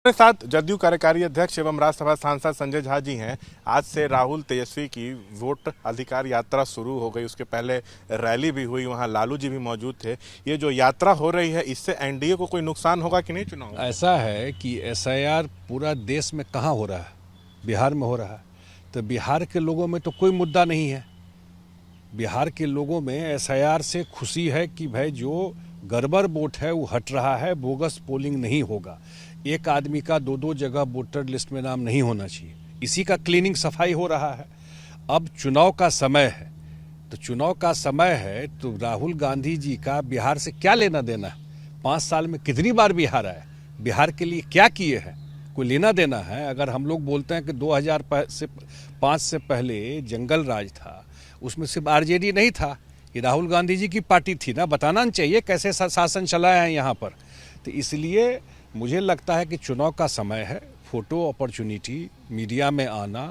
हमारे साथ जदयू कार्यकारी अध्यक्ष एवं राज्यसभा सांसद संजय झा जी हैं। आज से राहुल तेजस्वी की वोट अधिकार यात्रा शुरू हो गई। उसके पहले रैली भी हुई, वहां लालू जी भी मौजूद थे। ये जो यात्रा हो रही है, इससे एनडीए को कोई नुकसान होगा कि नहीं चुनाव? ऐसा है कि एसआईआर पूरा देश में कहाँ हो रहा है? बिहार में हो रहा है। तो बिहार के लोगों में तो कोई मुद्दा नहीं है। बिहार के लोगों में एसआईआर से खुशी है कि भाई जो गड़बड़ वोट है वो हट रहा है, बोगस पोलिंग नहीं होगा। एक आदमी का दो दो जगह वोटर लिस्ट में नाम नहीं होना चाहिए। इसी का क्लीनिंग सफाई हो रहा है। अब चुनाव का समय है, तो चुनाव का समय है तो राहुल गांधी जी का बिहार से क्या लेना देना है? 5 साल में कितनी बार बिहार आए, बिहार के लिए क्या किए हैं, कोई लेना देना है? अगर हम लोग बोलते हैं कि 2005 से पहले जंगल राज था, उसमें सिर्फ आरजेडी नहीं था, ये राहुल गांधी जी की पार्टी थी ना। बताना चाहिए कैसे शासन चलाया है यहाँ पर। तो इसलिए मुझे लगता है कि चुनाव का समय है। फोटो अपॉर्चुनिटी, मीडिया में आना,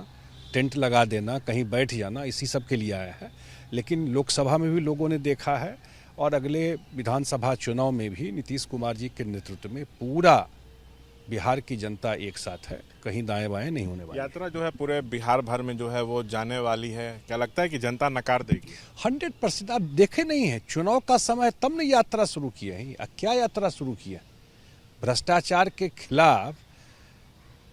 टेंट लगा देना, कहीं बैठ जाना, इसी सब के लिए आया है। लेकिन लोकसभा में भी लोगों ने देखा है और अगले विधानसभा चुनाव में भी नीतीश कुमार जी के नेतृत्व में पूरा बिहार की जनता एक साथ है, कहीं दाएं बाएं नहीं होने वाली। यात्रा जो है पूरे बिहार भर में जो है वो जाने वाली है। क्या लगता है कि जनता नकार देगी? 100%। आप देखे नहीं है, चुनाव का समय तब ने यात्रा शुरू किया है। क्या यात्रा शुरू किया? भ्रष्टाचार के खिलाफ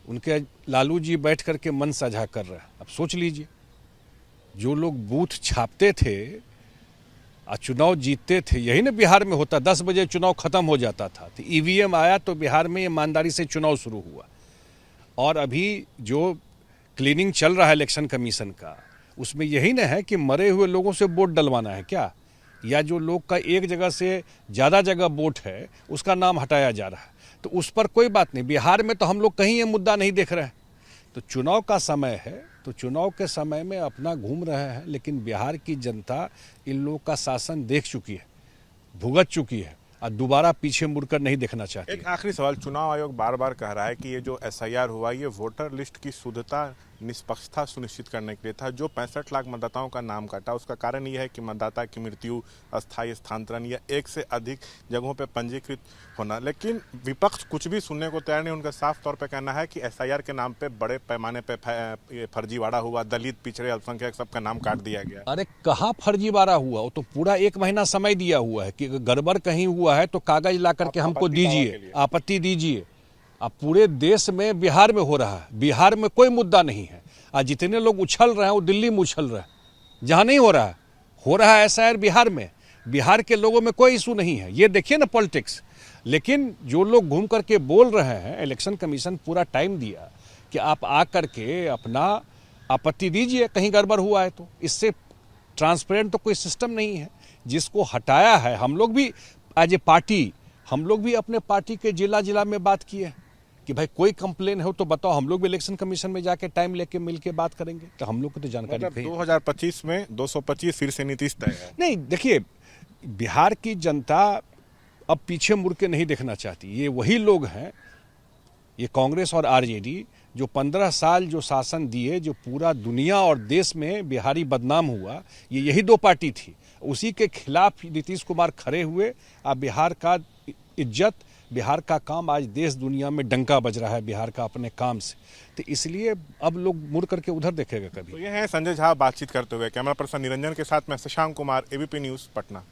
उनके लालू जी बैठ करके मन साझा कर रहे हैं। अब सोच लीजिए, जो लोग बूथ छापते थे और चुनाव जीतते थे, यही ना बिहार में होता। 10 बजे चुनाव खत्म हो जाता था, तो ईवीएम आया तो बिहार में ईमानदारी से चुनाव शुरू हुआ। और अभी जो क्लीनिंग चल रहा है इलेक्शन कमीशन का, उसमें यही ना है कि मरे हुए लोगों से वोट डलवाना है क्या, या जो लोग का एक जगह से ज़्यादा जगह वोट है उसका नाम हटाया जा रहा है। तो उस पर कोई बात नहीं। बिहार में तो हम लोग कहीं ये मुद्दा नहीं देख रहे हैं। तो चुनाव का समय है, तो चुनाव के समय में अपना घूम रहे हैं। लेकिन बिहार की जनता इन लोगों का शासन देख चुकी है, भुगत चुकी है और दोबारा पीछे मुड़कर नहीं देखना चाहती। एक आखिरी सवाल, चुनाव आयोग बार बार कह रहा है कि ये जो एसआईआर हुआ, ये वोटर लिस्ट की शुद्धता, निष्पक्षता सुनिश्चित करने के लिए था। जो 65 लाख मतदाताओं का नाम कटा, उसका कारण यह है कि मतदाता की मृत्यु, अस्थायी स्थानांतरण या एक से अधिक जगहों पे पंजीकृत होना। लेकिन विपक्ष कुछ भी सुनने को तैयार नहीं। उनका साफ तौर पे कहना है कि एसआईआर के नाम पे बड़े पैमाने पे फर्जीवाड़ा हुआ, दलित, पिछड़े, अल्पसंख्यक सबका नाम काट दिया गया। अरे कहाँ फर्जीवाड़ा हुआ? वो तो पूरा 1 महीना समय दिया हुआ है कि गड़बड़ कहीं हुआ है तो कागज ला करके हमको दीजिए, आपत्ति दीजिए। अब पूरे देश में बिहार में हो रहा है, बिहार में कोई मुद्दा नहीं है। आज जितने लोग उछल रहे हैं वो दिल्ली में उछल रहे हैं, जहाँ नहीं हो रहा है एसआईआर बिहार में। बिहार के लोगों में कोई इशू नहीं है। ये देखिए ना पॉलिटिक्स। लेकिन जो लोग घूम करके बोल रहे हैं, इलेक्शन कमीशन पूरा टाइम दिया कि आप आ करके अपना आपत्ति दीजिए कहीं गड़बड़ हुआ है तो। इससे ट्रांसपेरेंट तो कोई सिस्टम नहीं है। जिसको हटाया है, हम लोग भी एज ए पार्टी, हम लोग भी अपने पार्टी के जिला में बात किए कि भाई कोई कंप्लेन हो तो बताओ। हम लोग भी इलेक्शन कमीशन में जाके टाइम लेके मिल के बात करेंगे। तो हम लोग को तो जानकारी मतलब 2025 में 225 फिर से नीतीश तय है। नहीं। देखिए, बिहार की जनता अब पीछे मुड़ के नहीं देखना चाहती। ये वही लोग हैं, ये कांग्रेस और आरजेडी, जो 15 साल जो शासन दिए, जो पूरा दुनिया और देश में बिहारी बदनाम हुआ, ये यही 2 पार्टी थी। उसी के खिलाफ नीतीश कुमार खड़े हुए। अब बिहार का इज्जत, बिहार का काम आज देश दुनिया में डंका बज रहा है बिहार का अपने काम से। तो इसलिए अब लोग मुड़ करके उधर देखेगा कभी। तो ये है संजय झा बातचीत करते हुए। कैमरा पर्सन निरंजन के साथ मैं शशांक कुमार, एबीपी न्यूज़, पटना।